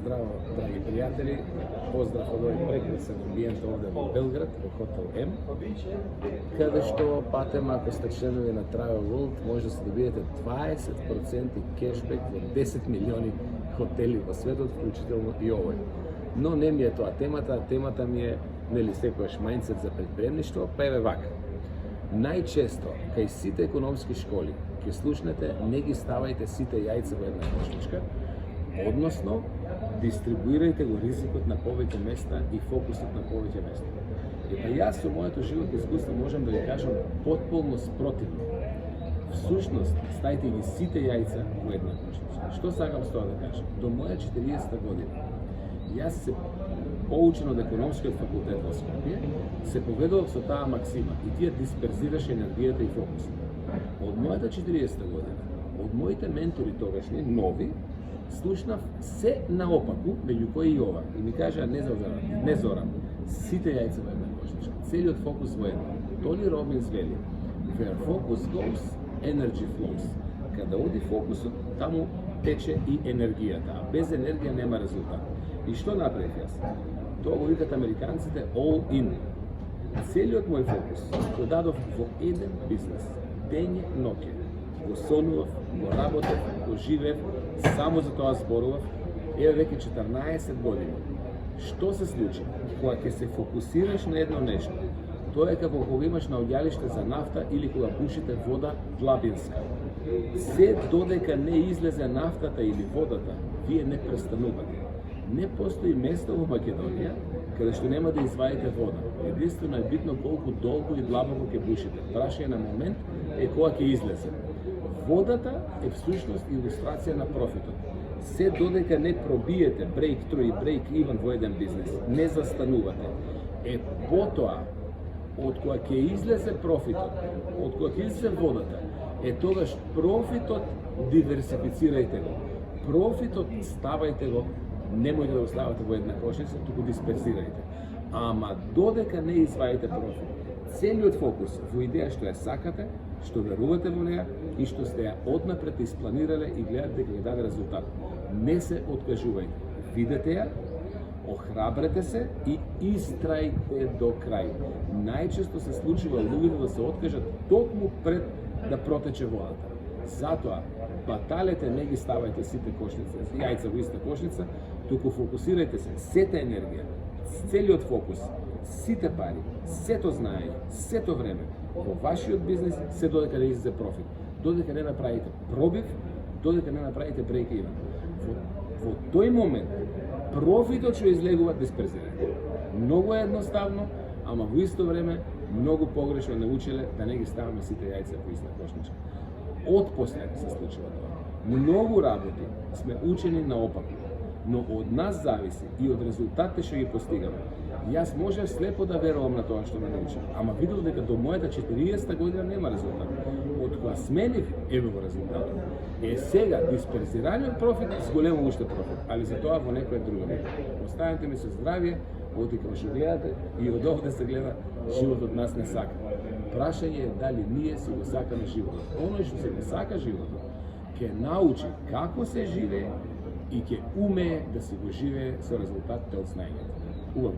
Здраво, драги пријатели, поздрав од овој прекрасен амбиент овде во Белград, во Хотел М, каде што патем, ако сте членови на Travel World, може да се добиете 20% кешбек во 10 милиони хотели во светот, вклучително и овој. Но не ми е тоа темата ми е, нели, секојаш мајндсет за предприемништво, па еве вака. Најчесто, кај сите економски школи, ќе слушнете, не ги ставајте сите јајца во една кошничка, односно, дистрибуирајте го ризикот на повеќе места и фокусот на повеќе места. И па јас со моето животно искуство можам да ви кажам потполно спротивно. Всушност, ставите ги сите јајца во една кошничка. Што сакам с тоа да кажам? До моја 40-та година, јас се поучен од економскиот факултет во Скопје, се поведував со таа максима и тие дисперзираше енергијата и фокусот. Од мојата 40-та година, од моите ментори тогашни, нови, слушнав се наопаку, меѓу кои и ова. И ми кажа, не Зоран, сите јајца во една кошничка, целиот фокус во една. Тони Робинс вели, where focus goes, energy flows. Каде оди фокусот, таму тече и енергијата, а без енергија нема резултат. И што направив јас? Тоа го викат американците all in. Целиот мој фокус го дадов во еден бизнес. Дење ноќе. Го сонував, го работев, го живеев, само за тоа зборував. Еве веќе 14 години. Што се случи? Кога ќе се фокусираш на едно нешто, тоа е како кога имаш наоѓалиште за нафта или кога бушите вода длабинска. Се додека не излезе нафтата или водата, вие не престанувате. Не постои место во Македонија каде што нема да извадите вода. Единствено е битно колку долго и длабоко ќе бушите. Прашање на момент е кога ќе излезе. Водата е всушност илустрација на профитот. Се додека не пробиете breakthrough и break-even во еден бизнес, не застанувате. Потоа, од кога ќе излезе профитот, од кога ќе излезе водата, тогаш профитот диверсифицирајте го. Профитот ставајте го, немојте да го ставате во една кошница, туку дисперсирајте. Ама додека не извадите профит, целиот фокус во идеја што ја сакате, што верувате во неја и што сте ја однапред испланирале и гледате дека ќе даде резултат. Не се откажувајте. Видете ја, охрабрете се и истрајте до крај. Најчесто се случува луѓето да се откажат токму пред да протече водата. Затоа, баталете не ги ставајте сите кошници, јајца во иста кошница, туку фокусирајте се, сета енергија, целиот фокус, сите пари, сето знаење, сето време во вашиот бизнес, се додека не излезе профит, додека не направите пробив, додека не направите break-even. Во тој момент профитот што излегува дисперзирајте. Многу е едноставно, ама во исто време многу погрешно научиле да не ги ставаме сите јајца во иста кошничка. Отпосле се случува тоа. Многу работи сме учени наопаку, но од нас зависи и од резултатите што ги постигаме. Јас можев слепо да верувам на тоа што ме научив, ама видов дека до мојата 40-та година нема резултат. Од кога сменив, ево го резултатот. Сега, дисперзираниот профит, зголема уште профит, али за тоа во некоја друга мета. Останете ми со здравје, оти како што гледате, и од овде се гледа животот нас не сака. Прашање е дали ние си го сакаме животот. Оној што се го сака животот, ќе научи како се живее и ќе умее да си го живее со резултатите од знаењето. Убав